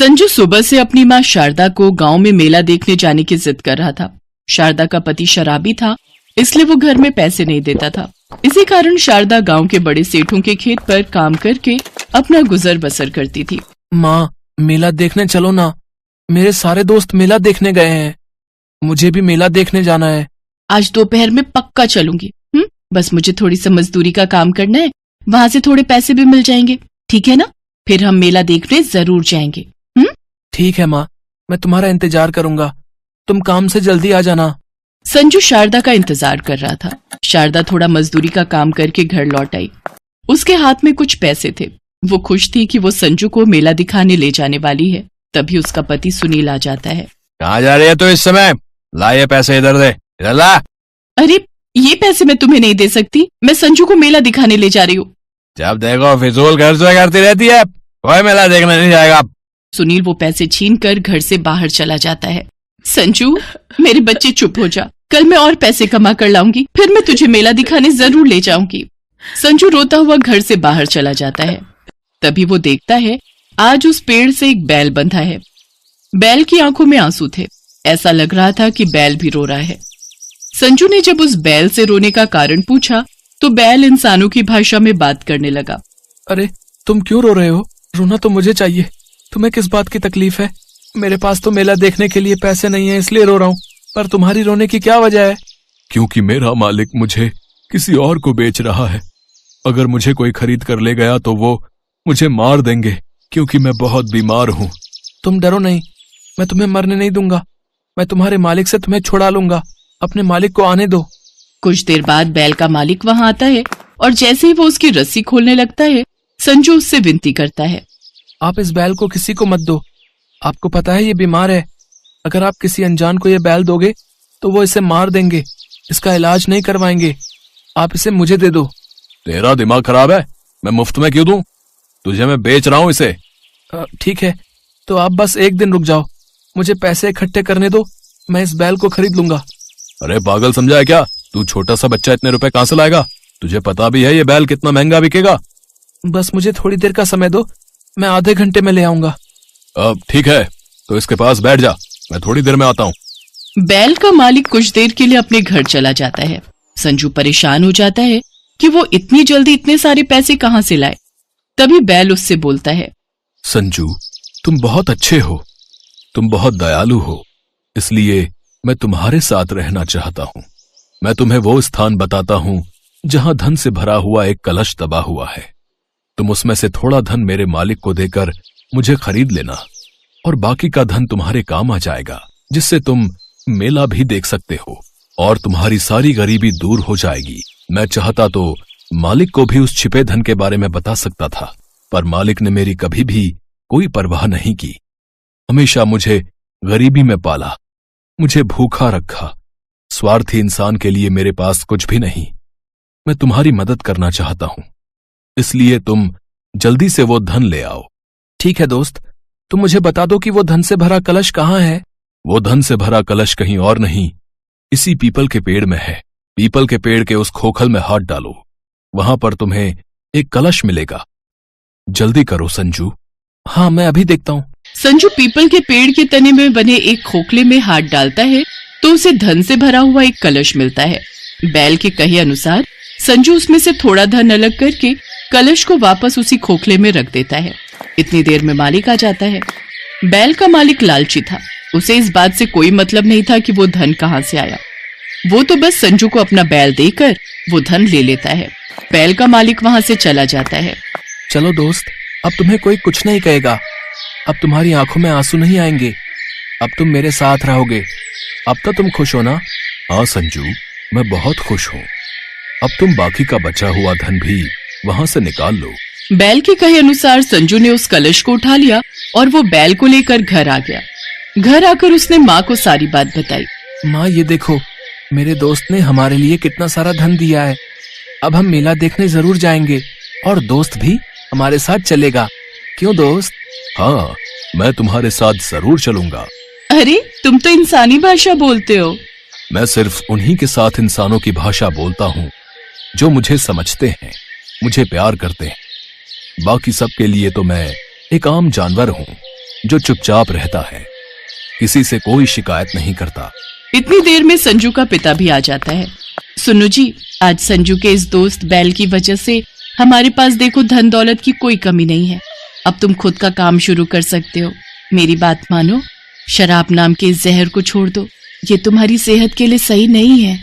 संजू सुबह से अपनी माँ शारदा को गांव में मेला देखने जाने की जिद कर रहा था। शारदा का पति शराबी था, इसलिए वो घर में पैसे नहीं देता था। इसी कारण शारदा गांव के बड़े सेठों के खेत पर काम करके अपना गुजर बसर करती थी। माँ, मेला देखने चलो ना, मेरे सारे दोस्त मेला देखने गए हैं, मुझे भी मेला देखने जाना है। आज दोपहर में पक्का चलूंगी। बस मुझे थोड़ी सा मजदूरी का काम करना है, वहाँ से थोड़े पैसे भी मिल जाएंगे, ठीक है ना? फिर हम मेला देखने जरूर जाएंगे। ठीक है माँ, मैं तुम्हारा इंतजार करूंगा, तुम काम से जल्दी आ जाना। संजू शारदा का इंतजार कर रहा था। शारदा थोड़ा मजदूरी का काम करके घर लौट आई। उसके हाथ में कुछ पैसे थे। वो खुश थी कि वो संजू को मेला दिखाने ले जाने वाली है। तभी उसका पति सुनील आ जाता है। कहाँ जा रही है तो इस समय? ला ये पैसे इधर दे, इधर ला। अरे ये पैसे मैं तुम्हें नहीं दे सकती, मैं संजू को मेला दिखाने ले जा रही हूँ। जब देखो फिजूल खर्च करती रहती है, कोई मेला देखने नहीं जाएगा। सुनील वो पैसे छीन कर घर से बाहर चला जाता है। संजू, मेरे बच्चे चुप हो जा, कल मैं और पैसे कमा कर लाऊंगी, फिर मैं तुझे मेला दिखाने जरूर ले जाऊंगी। संजू रोता हुआ घर से बाहर चला जाता है। तभी वो देखता है आज उस पेड़ से एक बैल बंधा है। बैल की आंखों में आंसू थे, ऐसा लग रहा था कि बैल भी रो रहा है। संजू ने जब उस बैल से रोने का कारण पूछा तो बैल इंसानों की भाषा में बात करने लगा। अरे तुम क्यों रो रहे हो? रोना तो मुझे चाहिए, तुम्हें किस बात की तकलीफ है? मेरे पास तो मेला देखने के लिए पैसे नहीं है, इसलिए रो रहा हूँ, पर तुम्हारी रोने की क्या वजह है? क्योंकि मेरा मालिक मुझे किसी और को बेच रहा है। अगर मुझे कोई खरीद कर ले गया तो वो मुझे मार देंगे, क्योंकि मैं बहुत बीमार हूँ। तुम डरो नहीं, मैं तुम्हें मरने नहीं दूंगा, मैं तुम्हारे मालिक से तुम्हें छुड़ा लूंगा, अपने मालिक को आने दो। कुछ देर बाद बैल का मालिक वहां आता है और जैसे ही वो उसकी रस्सी खोलने लगता है, संजू उससे विनती करता है। आप इस बैल को किसी को मत दो, आपको पता है ये बीमार है, अगर आप किसी अनजान को ये बैल दोगे तो वो इसे मार देंगे, इसका इलाज नहीं करवाएंगे, आप इसे मुझे दे दो। तेरा दिमाग खराब है? मैं मुफ्त में क्यों दूं? तुझे मैं बेच रहा हूं इसे। ठीक है, तो आप बस एक दिन रुक जाओ, मुझे पैसे इकट्ठे करने दो, मैं इस बैल को खरीद लूंगा। अरे पागल समझा है क्या? तू छोटा सा बच्चा इतने रुपए कहां से लाएगा? तुझे पता भी है ये बैल कितना महंगा बिकेगा। बस मुझे थोड़ी देर का समय दो, मैं आधे घंटे में ले आऊंगा। अब ठीक है, तो इसके पास बैठ जा, मैं थोड़ी देर में आता हूँ। बैल का मालिक कुछ देर के लिए अपने घर चला जाता है। संजू परेशान हो जाता है कि वो इतनी जल्दी इतने सारे पैसे कहाँ से लाए। तभी बैल उससे बोलता है, संजू, तुम बहुत अच्छे हो, तुम बहुत दयालु हो, इसलिए मैं तुम्हारे साथ रहना चाहता हूँ। मैं तुम्हें वो स्थान बताता हूँ जहां धन से भरा हुआ एक कलश दबा हुआ है। तुम उसमें से थोड़ा धन मेरे मालिक को देकर मुझे खरीद लेना, और बाकी का धन तुम्हारे काम आ जाएगा, जिससे तुम मेला भी देख सकते हो और तुम्हारी सारी गरीबी दूर हो जाएगी। मैं चाहता तो मालिक को भी उस छिपे धन के बारे में बता सकता था, पर मालिक ने मेरी कभी भी कोई परवाह नहीं की। हमेशा मुझे गरीबी में पाला, मुझे भूखा रखा। स्वार्थी इंसान के लिए मेरे पास कुछ भी नहीं। मैं तुम्हारी मदद करना चाहता हूं, इसलिए तुम जल्दी से वो धन ले आओ। ठीक है दोस्त, तुम मुझे बता दो कि वो धन से भरा कलश कहाँ है? वो धन से भरा कलश कहीं और नहीं, इसी पीपल के पेड़ में है। पीपल के पेड़ के उस खोखल में हाथ डालो, वहां पर तुम्हें एक कलश मिलेगा। जल्दी करो संजू। हाँ, मैं अभी देखता हूँ। संजू पीपल के पेड़ के तने में बने एक खोखले में हाथ डालता है तो उसे धन से भरा हुआ एक कलश मिलता है। बैल के कहे अनुसार संजू उसमें से थोड़ा धन अलग करके कलश को वापस उसी खोखले में रख देता है। इतनी देर में मालिक आ जाता है। बैल का मालिक लालची था, उसे इस बात से कोई मतलब नहीं था कि वो धन कहाँ से आया। वो तो बस संजू को अपना बैल देकर वो धन ले लेता है। बैल का मालिक वहां से चला जाता है। चलो दोस्त, अब तुम्हें कोई कुछ नहीं कहेगा, अब तुम्हारी आंखों में आंसू नहीं आएंगे, अब तुम मेरे साथ रहोगे। अब तो तुम खुश हो ना? हाँ संजू, मैं बहुत खुश हूँ। अब तुम बाकी का बचा हुआ धन भी वहां से निकाल लो। बैल के कहे अनुसार संजू ने उस कलश को उठा लिया और वो बैल को लेकर घर आ गया। घर आकर उसने माँ को सारी बात बताई। माँ, ये देखो, मेरे दोस्त ने हमारे लिए कितना सारा धन दिया है, अब हम मेला देखने जरूर जाएंगे और दोस्त भी हमारे साथ चलेगा। क्यों दोस्त? हाँ, मैं तुम्हारे साथ जरूर चलूंगा। अरे तुम तो इंसानी भाषा बोलते हो। मैं सिर्फ उन्हीं के साथ इंसानों की भाषा बोलता हूँ जो मुझे समझते हैं, मुझे प्यार करते हैं। बाकी सबके लिए तो मैं एक आम जानवर हूँ। जो चुपचाप रहता है, किसी से कोई शिकायत नहीं करता। इतनी देर में संजू का पिता भी आ जाता है। सुनो जी, आज संजू के इस दोस्त बैल की वजह से हमारे पास देखो धन दौलत की कोई कमी नहीं है। अब तुम खुद का काम शुरू कर सकते हो। मेरी बात मानो, शराब नाम के इस जहर को छोड़ दो। ये तुम्हारी सेहत के लिए सही नहीं है।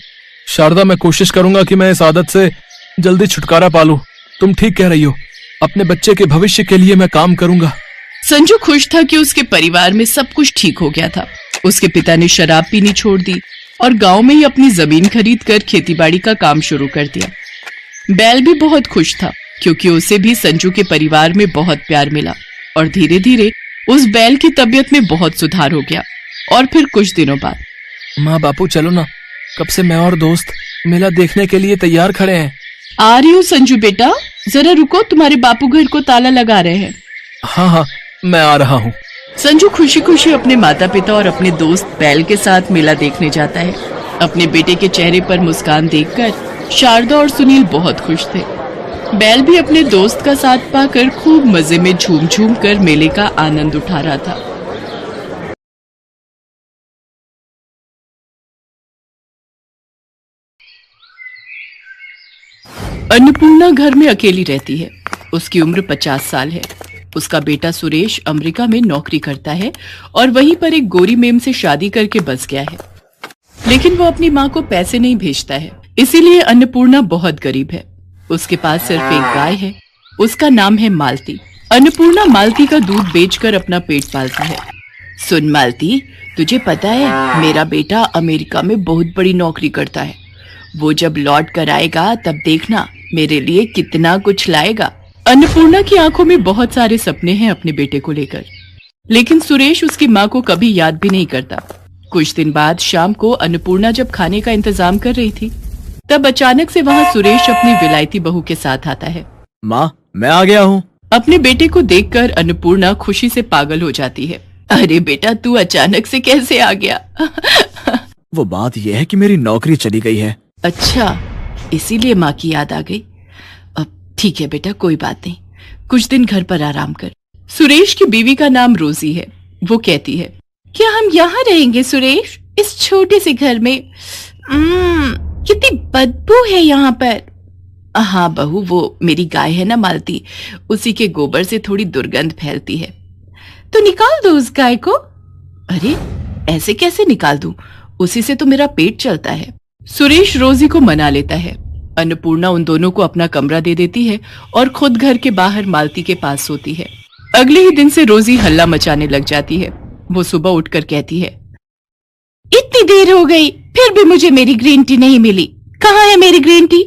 शारदा, मैं कोशिश करूंगा कि मैं इस आदत से जल्दी छुटकारा पालूं। तुम ठीक कह रही हो। अपने बच्चे के भविष्य के लिए मैं काम करूंगा। संजू खुश था कि उसके परिवार में सब कुछ ठीक हो गया था। उसके पिता ने शराब पीनी छोड़ दी और गांव में ही अपनी जमीन खरीद कर खेतीबाड़ी का काम शुरू कर दिया। बैल भी बहुत खुश था क्योंकि उसे भी संजू के परिवार में बहुत प्यार मिला और धीरे धीरे उस बैल की तबीयत में बहुत सुधार हो गया। और फिर कुछ दिनों बाद, माँ बापू चलो ना, कब से मैं और दोस्त मेला देखने के लिए तैयार खड़े हैं। आ रही हूँ संजू बेटा, जरा रुको, तुम्हारे बापू घर को ताला लगा रहे हैं। हाँ हाँ, मैं आ रहा हूँ। संजू खुशी खुशी अपने माता पिता और अपने दोस्त बैल के साथ मेला देखने जाता है। अपने बेटे के चेहरे पर मुस्कान देखकर शारदा और सुनील बहुत खुश थे। बैल भी अपने दोस्त का साथ पाकर खूब मजे में झूम झूम कर मेले का आनंद उठा रहा था। अन्नपूर्णा घर में अकेली रहती है। उसकी उम्र 50 साल है। उसका बेटा सुरेश अमेरिका में नौकरी करता है और वहीं पर एक गोरी मेम से शादी करके बस गया है। लेकिन वो अपनी माँ को पैसे नहीं भेजता है, इसीलिए अन्नपूर्णा बहुत गरीब है। उसके पास सिर्फ एक गाय है, उसका नाम है मालती। अन्नपूर्णा मालती का दूध बेचकर अपना पेट पालती है। सुन मालती, तुझे पता है मेरा बेटा अमेरिका में बहुत बड़ी नौकरी करता है। वो जब लौट कर आएगा तब देखना मेरे लिए कितना कुछ लाएगा। अन्नपूर्णा की आंखों में बहुत सारे सपने हैं अपने बेटे को लेकर, लेकिन सुरेश उसकी माँ को कभी याद भी नहीं करता। कुछ दिन बाद शाम को अन्नपूर्णा जब खाने का इंतजाम कर रही थी, तब अचानक से वहाँ सुरेश अपनी विलायती बहू के साथ आता है। माँ, मैं आ गया हूँ। अपने बेटे को देखकर अन्नपूर्णा खुशी से पागल हो जाती है। अरे बेटा, तू अचानक से कैसे आ गया? वो बात यह है कि मेरी नौकरी चली गई है। अच्छा, इसीलिए माँ की याद आ गई। अब ठीक है बेटा, कोई बात नहीं, कुछ दिन घर पर आराम कर। सुरेश की बीवी का नाम रोजी है। वो कहती है, क्या हम यहाँ रहेंगे सुरेश, इस छोटे से घर में? कितनी बदबू है यहाँ पर। हाँ बहू, वो मेरी गाय है ना मालती, उसी के गोबर से थोड़ी दुर्गंध फैलती है। तो निकाल दो उस गाय को। अरे ऐसे कैसे निकाल दूं, उसी से तो मेरा पेट चलता है। सुरेश रोजी को मना लेता है। अन्नपूर्णा उन दोनों को अपना कमरा दे देती है और खुद घर के बाहर मालती के पास सोती है। अगले ही दिन से रोजी हल्ला मचाने लग जाती है। वो सुबह उठकर कहती है, इतनी देर हो गई फिर भी मुझे मेरी ग्रीन टी नहीं मिली, कहाँ है मेरी ग्रीन टी?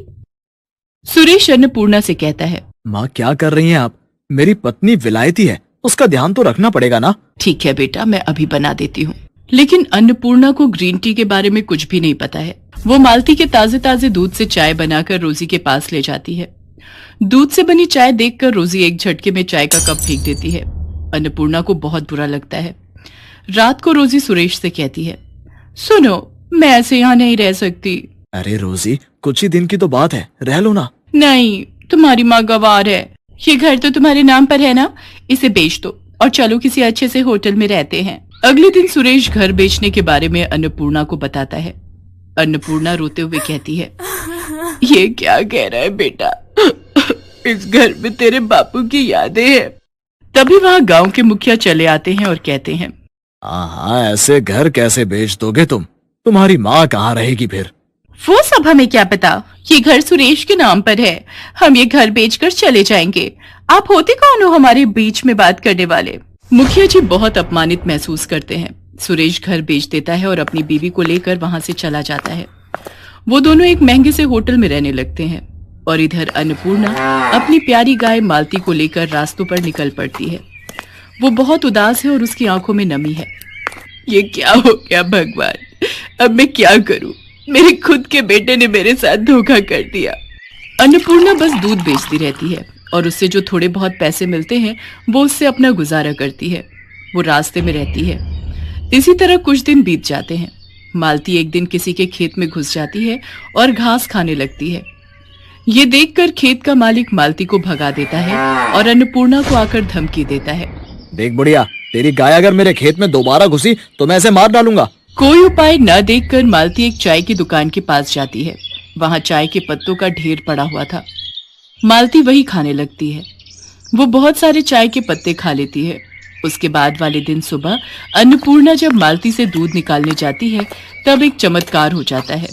सुरेश अन्नपूर्णा से कहता है, माँ क्या कर रही हैं आप? मेरी पत्नी विलायती है, उसका ध्यान तो रखना पड़ेगा ना। ठीक है बेटा, मैं अभी बना देती हूँ। लेकिन अन्नपूर्णा को ग्रीन टी के बारे में कुछ भी नहीं पता है। वो मालती के ताजे ताजे दूध से चाय बनाकर रोजी के पास ले जाती है। दूध से बनी चाय देखकर रोजी एक झटके में चाय का कप फेंक देती है। अन्नपूर्णा को बहुत बुरा लगता है। रात को रोजी सुरेश से कहती है, सुनो, मैं ऐसे यहाँ नहीं रह सकती। अरे रोजी, कुछ ही दिन की तो बात है, रह लो ना। नहीं, तुम्हारी माँ गवार है। ये घर तो तुम्हारे नाम पर है ना, इसे बेच दो और चलो किसी अच्छे से होटल में रहते हैं। अगले दिन सुरेश घर बेचने के बारे में अन्नपूर्णा को बताता है। अन्नपूर्णा रोते हुए कहती है, ये क्या कह रहा है बेटा, इस घर में तेरे बापू की यादें हैं। तभी वहाँ गांव के मुखिया चले आते हैं और कहते हैं, हाँ, ऐसे घर कैसे बेच दोगे तुम? तुम्हारी माँ कहाँ रहेगी फिर? वो सब हमें क्या पता, ये घर सुरेश के नाम पर है। हम ये घर बेचकर चले जाएंगे। आप होते कौन हो हमारे बीच में बात करने वाले? मुखिया जी बहुत अपमानित महसूस करते हैं। सुरेश घर बेच देता है और अपनी बीवी को लेकर वहां से चला जाता है। वो दोनों एक महंगे से होटल में रहने लगते हैं और इधर अन्नपूर्णा अपनी प्यारी गाय मालती को लेकर रास्तों पर निकल पड़ती है। वो बहुत उदास है और उसकी आंखों में नमी है। ये क्या हो गया भगवान, अब मैं क्या करूं? मेरे खुद के बेटे ने मेरे साथ धोखा कर दिया। अन्नपूर्णा बस दूध बेचती रहती है और उससे जो थोड़े बहुत पैसे मिलते हैं वो उससे अपना गुजारा करती है। वो रास्ते में रहती है। इसी तरह कुछ दिन बीत जाते हैं। मालती एक दिन किसी के खेत में घुस जाती है और घास खाने लगती है। ये देखकर खेत का मालिक मालती को भगा देता है और अन्नपूर्णा को आकर धमकी देता है। देख बुढ़िया, तेरी गाय अगर मेरे खेत में दोबारा घुसी तो मैं इसे मार डालूंगा। कोई उपाय न देखकर मालती एक चाय की दुकान के पास जाती है। वहां चाय के पत्तों का ढेर पड़ा हुआ था। मालती वही खाने लगती है। वो बहुत सारे चाय के पत्ते खा लेती है। उसके बाद वाले दिन सुबह अन्नपूर्णा जब मालती से दूध निकालने जाती है तब एक चमत्कार हो जाता है।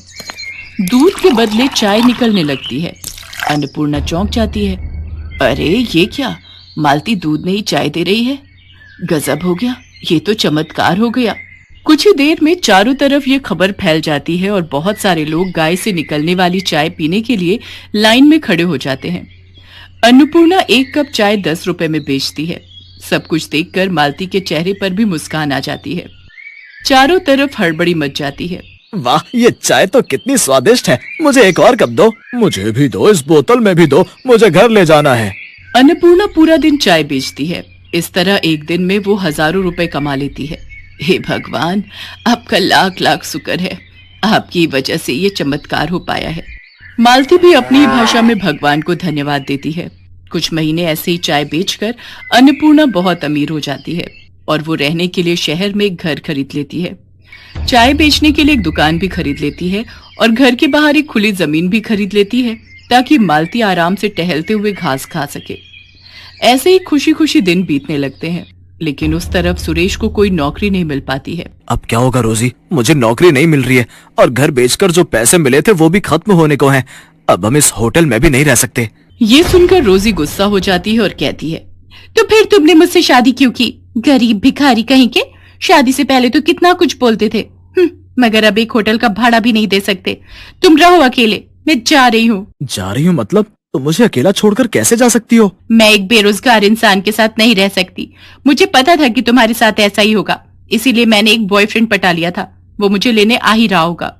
दूध के बदले चाय निकलने लगती है। अन्नपूर्णा चौंक जाती है। अरे ये क्या, मालती दूध नहीं चाय दे रही है। गजब हो गया, ये तो चमत्कार हो गया। कुछ ही देर में चारों तरफ ये खबर फैल जाती है और बहुत सारे लोग गाय से निकलने वाली चाय पीने के लिए लाइन में खड़े हो जाते हैं। अन्नपूर्णा एक कप चाय 10 रुपए में बेचती है। सब कुछ देखकर मालती के चेहरे पर भी मुस्कान आ जाती है। चारों तरफ हड़बड़ी मच जाती है। वाह, ये चाय तो कितनी स्वादिष्ट है। मुझे एक और कप दो। मुझे भी दो, इस बोतल में भी दो, मुझे घर ले जाना है। अन्नपूर्णा पूरा दिन चाय बेचती है। इस तरह एक दिन में वो हजारों रुपए कमा लेती है। हे भगवान, आपका लाख लाख शुक्र है। आपकी वजह से ये चमत्कार हो पाया है। मालती भी अपनी भाषा में भगवान को धन्यवाद देती है। कुछ महीने ऐसे ही चाय बेचकर अन्नपूर्णा बहुत अमीर हो जाती है और वो रहने के लिए शहर में एक घर खरीद लेती है। चाय बेचने के लिए एक दुकान भी खरीद लेती है और घर के बाहर एक खुली जमीन भी खरीद लेती है ताकि मालती आराम से टहलते हुए घास खा सके। ऐसे ही खुशी खुशी दिन बीतने लगते हैं, लेकिन उस तरफ सुरेश को कोई नौकरी नहीं मिल पाती है। अब क्या होगा रोजी, मुझे नौकरी नहीं मिल रही है और घर बेचकर जो पैसे मिले थे वो भी खत्म होने को हैं। अब हम इस होटल में भी नहीं रह सकते। ये सुनकर रोजी गुस्सा हो जाती है और कहती है, तो फिर तुमने मुझसे शादी क्यों की? गरीब भिखारी कहीं के। शादी से पहले तो कितना कुछ बोलते थे। मगर अब एक होटल का भाड़ा भी नहीं दे सकते। तुम रहो अकेले, मैं जा रही हूँ। जा रही हूँ मतलब? तुम मुझे अकेला छोड़कर कैसे जा सकती हो? मैं एक बेरोजगार इंसान के साथ नहीं रह सकती। मुझे पता था कि तुम्हारे साथ ऐसा ही होगा, इसीलिए मैंने एक बॉयफ्रेंड पटा लिया था। वो मुझे लेने आ ही रहा होगा।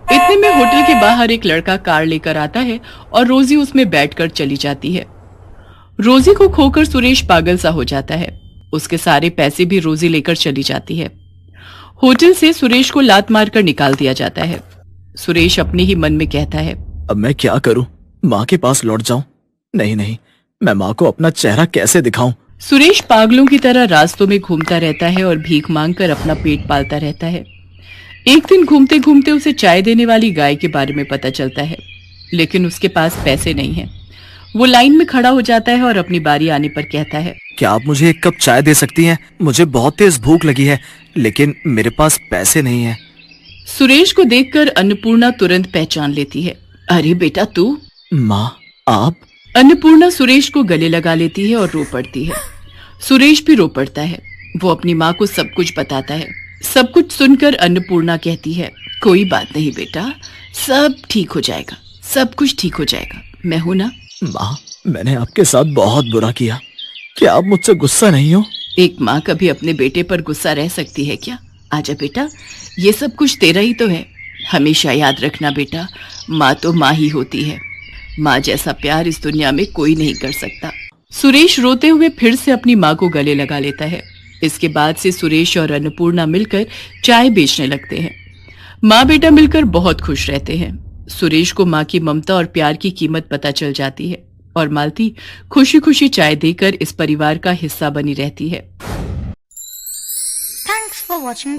इतने में होटल के बाहर एक लड़का कार लेकर आता है और रोजी उसमें बैठकर चली जाती है। रोजी को खोकर सुरेश पागल सा हो जाता है। उसके सारे पैसे भी रोजी लेकर चली जाती है। होटल से सुरेश को लात मारकर निकाल दिया जाता है। सुरेश अपने ही मन में कहता है, अब मैं क्या करूं? माँ के पास लौट जाऊं? नहीं नहीं, मैं माँ को अपना चेहरा कैसे दिखाऊं? सुरेश पागलों की तरह रास्तों में घूमता रहता है और भीख मांगकर अपना पेट पालता रहता है। एक दिन घूमते घूमते उसे चाय देने वाली गाय के बारे में पता चलता है, लेकिन उसके पास पैसे नहीं हैं। वो लाइन में खड़ा हो जाता है और अपनी बारी आने पर कहता है, क्या आप मुझे एक कप चाय दे सकती हैं? मुझे बहुत तेज भूख लगी है, लेकिन मेरे पास पैसे नहीं है। सुरेश को देखकर अन्नपूर्णा तुरंत पहचान लेती है। अरे बेटा तू? माँ, आप? अन्नपूर्णा सुरेश को गले लगा लेती है और रो पड़ती है। सुरेश भी रो पड़ता है। वो अपनी माँ को सब कुछ बताता है। सब कुछ सुनकर अन्नपूर्णा कहती है, कोई बात नहीं बेटा, सब ठीक हो जाएगा, सब कुछ ठीक हो जाएगा, मैं हूं ना। माँ, मैंने आपके साथ बहुत बुरा किया। क्या आप मुझसे गुस्सा नहीं हो? एक माँ कभी अपने बेटे पर गुस्सा रह सकती है क्या? आजा बेटा, ये सब कुछ तेरा ही तो है। हमेशा याद रखना बेटा, माँ तो माँ ही होती है। माँ जैसा प्यार इस दुनिया में कोई नहीं कर सकता। सुरेश रोते हुए फिर से अपनी माँ को गले लगा लेता है। इसके बाद से सुरेश और अन्नपूर्णा मिलकर चाय बेचने लगते हैं। माँ बेटा मिलकर बहुत खुश रहते हैं। सुरेश को माँ की ममता और प्यार की कीमत पता चल जाती है और मालती खुशी खुशी चाय देकर इस परिवार का हिस्सा बनी रहती है। Thanks for watching.